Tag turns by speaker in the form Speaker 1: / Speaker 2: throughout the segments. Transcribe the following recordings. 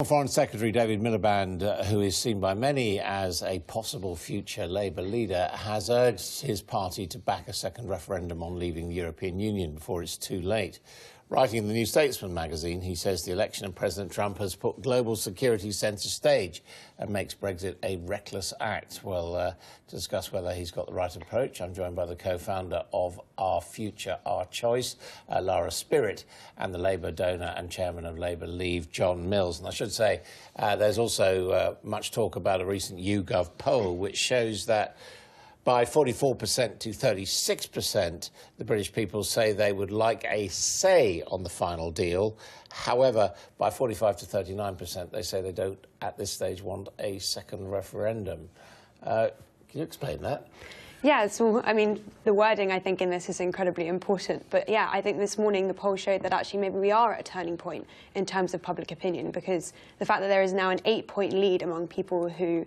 Speaker 1: Foreign Secretary David Miliband, who is seen by many as a possible future Labour leader, has urged his party to back a second referendum on leaving the European Union before it's too late. Writing in the New Statesman magazine, he says the election of President Trump has put global security centre stage and makes Brexit a reckless act. Well, to discuss whether he's got the right approach, I'm joined by the co-founder of Our Future, Our Choice, Lara Spirit, and the Labour donor and chairman of Labour Leave, John Mills. And I should say there's also much talk about a recent YouGov poll which shows that by 44% to 36%, the British people say they would like a say on the final deal. However, by 45 to 39%, they say they don't, at this stage, want a second referendum. Can you explain that?
Speaker 2: Yeah, so, I mean, the wording, I think, in this is incredibly important. But, yeah, I think this morning the poll showed that actually maybe we are at a turning point in terms of public opinion, because the fact that there is now an 8-point lead among people who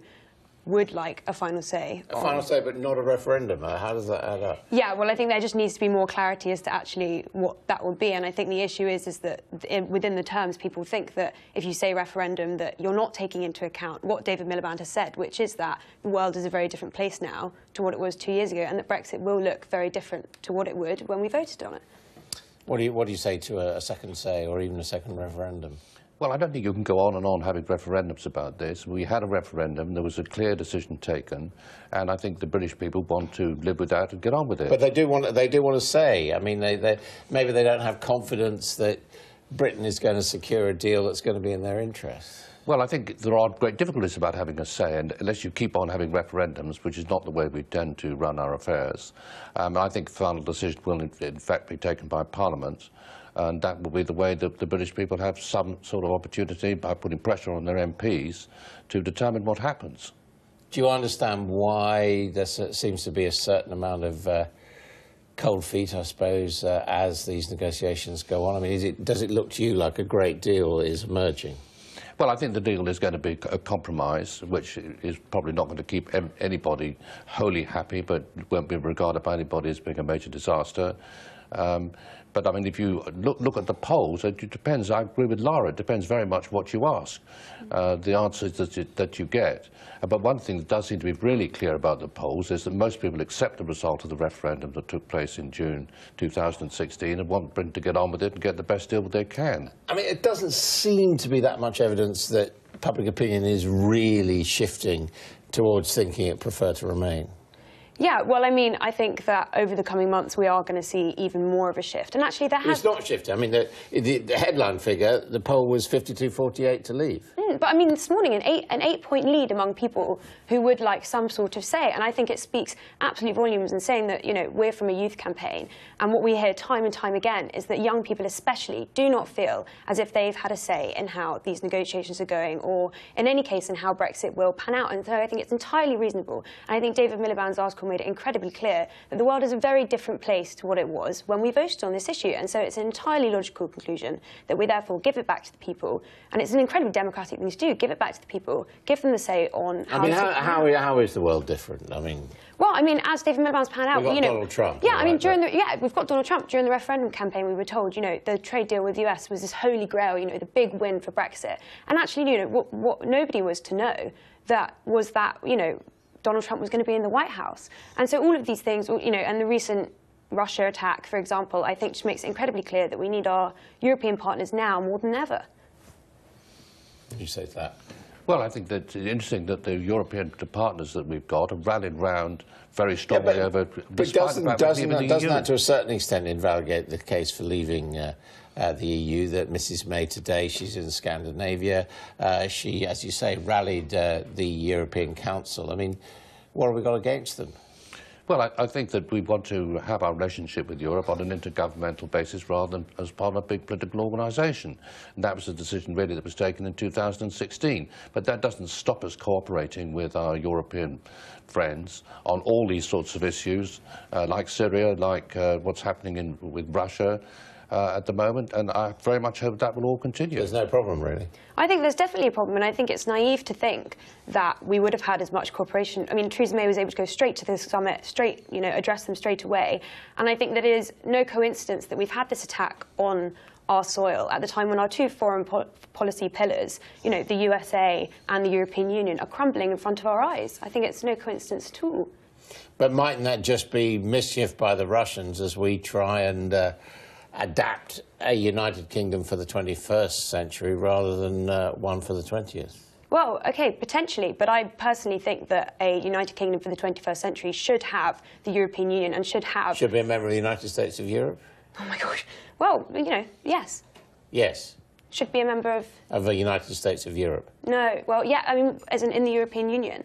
Speaker 2: would like a final say.
Speaker 1: A final say, but not a referendum. How does that add up?
Speaker 2: Yeah, well, I think there just needs to be more clarity as to actually what that would be. And I think the issue is that within the terms, people think that if you say referendum, that you're not taking into account what David Miliband has said, which is that the world is a very different place now to what it was 2 years ago, and that Brexit will look very different to what it would when we voted on it.
Speaker 1: What do you say to a second say or even a second referendum?
Speaker 3: Well, I don't think you can go on and on having referendums about this. We had a referendum, there was a clear decision taken, and I think the British people want to live with that and get on with it.
Speaker 1: But they do want to say. I mean, maybe they don't have confidence that Britain is going to secure a deal that's going to be in their interest.
Speaker 3: Well, I think there are great difficulties about having a say, and unless you keep on having referendums, which is not the way we tend to run our affairs, I think the final decision will in fact be taken by Parliament. And that will be the way that the British people have some sort of opportunity, by putting pressure on their MPs, to determine what happens.
Speaker 1: Do you understand why there seems to be a certain amount of cold feet, I suppose, as these negotiations go on? I mean, does it look to you like a great deal is emerging?
Speaker 3: Well, I think the deal is going to be a compromise, which is probably not going to keep anybody wholly happy, but won't be regarded by anybody as being a major disaster. But, I mean, if you look at the polls, it depends. I agree with Lara. It depends very much what you ask, the answers that you get. But one thing that does seem to be really clear about the polls is that most people accept the result of the referendum that took place in June 2016 and want Britain to get on with it and get the best deal that they can.
Speaker 1: I mean, it doesn't seem to be that much evidence that public opinion is really shifting towards thinking it prefer to remain.
Speaker 2: Yeah, well, I mean, I think that over the coming months we are going to see even more of a shift. And actually there has...
Speaker 1: It's not shifting. I mean, the headline figure, the poll was 52-48 to leave.
Speaker 2: But, I mean, this morning, an 8-point lead among people who would like some sort of say. And I think it speaks absolute volumes in saying that, you know, we're from a youth campaign. And what we hear time and time again is that young people especially do not feel as if they've had a say in how these negotiations are going, or in any case in how Brexit will pan out. And so I think it's entirely reasonable. And I think David Miliband's article made it incredibly clear that the world is a very different place to what it was when we voted on this issue. And so it's an entirely logical conclusion that we therefore give it back to the people. And it's an incredibly democratic thing to do. Give it back to the people. Give them the say on how...
Speaker 1: I mean, how is the world different? I mean...
Speaker 2: Well, I mean, as David Miliband's panned out,
Speaker 1: we've got
Speaker 2: you know...
Speaker 1: Donald Trump.
Speaker 2: Yeah, I mean, we've got Donald Trump. During the referendum campaign, we were told, you know, the trade deal with the US was this holy grail, you know, the big win for Brexit. And actually, you know, what nobody was to know was that, you know, Donald Trump was going to be in the White House. And so all of these things, you know, and the recent Russia attack, for example, I think just makes it incredibly clear that we need our European partners now more than ever.
Speaker 1: What do you say to that?
Speaker 3: Well, I think that it's interesting that the European partners that we've got have rallied round very strongly over...
Speaker 1: But doesn't that, to a certain extent, invalidate the case for leaving the EU, that Mrs May today, she's in Scandinavia, she, as you say, rallied the European Council. I mean, what have we got against them?
Speaker 3: Well, I think that we want to have our relationship with Europe on an intergovernmental basis rather than as part of a big political organisation. And that was a decision really that was taken in 2016. But that doesn't stop us cooperating with our European friends on all these sorts of issues, like Syria, like what's happening with Russia, at the moment, and I very much hope that will all continue.
Speaker 1: There's no problem, really.
Speaker 2: I think there's definitely a problem, and I think it's naive to think that we would have had as much cooperation. I mean, Theresa May was able to go straight to this summit, address them straight away, and I think that it is no coincidence that we've had this attack on our soil at the time when our two foreign policy pillars, you know, the USA and the European Union, are crumbling in front of our eyes. I think it's no coincidence at all.
Speaker 1: But mightn't that just be mischief by the Russians as we try and adapt a United Kingdom for the 21st century rather than one for the 20th?
Speaker 2: Well, OK, potentially, but I personally think that a United Kingdom for the 21st century should have the European Union and should have...
Speaker 1: Should be a member of the United States of Europe?
Speaker 2: Oh, my gosh. Well, you know, yes.
Speaker 1: Yes.
Speaker 2: Should be a member of...
Speaker 1: Of the United States of Europe?
Speaker 2: No, well, yeah, I mean, as in the European Union.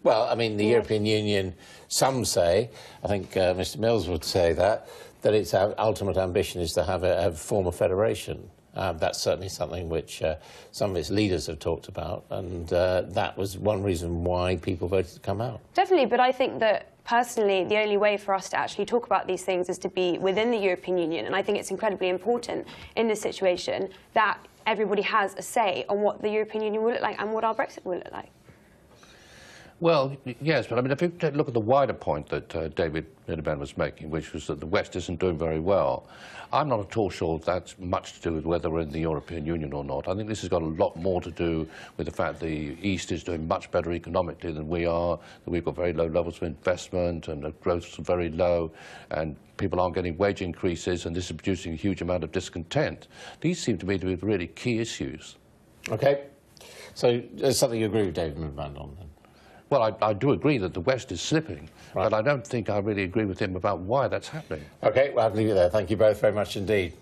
Speaker 1: Well, I mean, the European Union, some say, I think Mr Mills would say that its ultimate ambition is to have form a federation. That's certainly something which some of its leaders have talked about, and that was one reason why people voted to come out.
Speaker 2: Definitely, but I think that, personally, the only way for us to actually talk about these things is to be within the European Union, and I think it's incredibly important in this situation that everybody has a say on what the European Union will look like and what our Brexit will look like.
Speaker 3: Well, yes, but I mean, if you look at the wider point that David Miliband was making, which was that the West isn't doing very well, I'm not at all sure that's much to do with whether we're in the European Union or not. I think this has got a lot more to do with the fact the East is doing much better economically than we are, that we've got very low levels of investment and the growth is very low, and people aren't getting wage increases, and this is producing a huge amount of discontent. These seem to me to be really key issues.
Speaker 1: OK. So there's something you agree with David Miliband on, then?
Speaker 3: Well, I do agree that the West is slipping,
Speaker 1: right,
Speaker 3: but I don't think I really agree with him about why that's happening.
Speaker 1: OK, well, I'll leave it there. Thank you both very much indeed.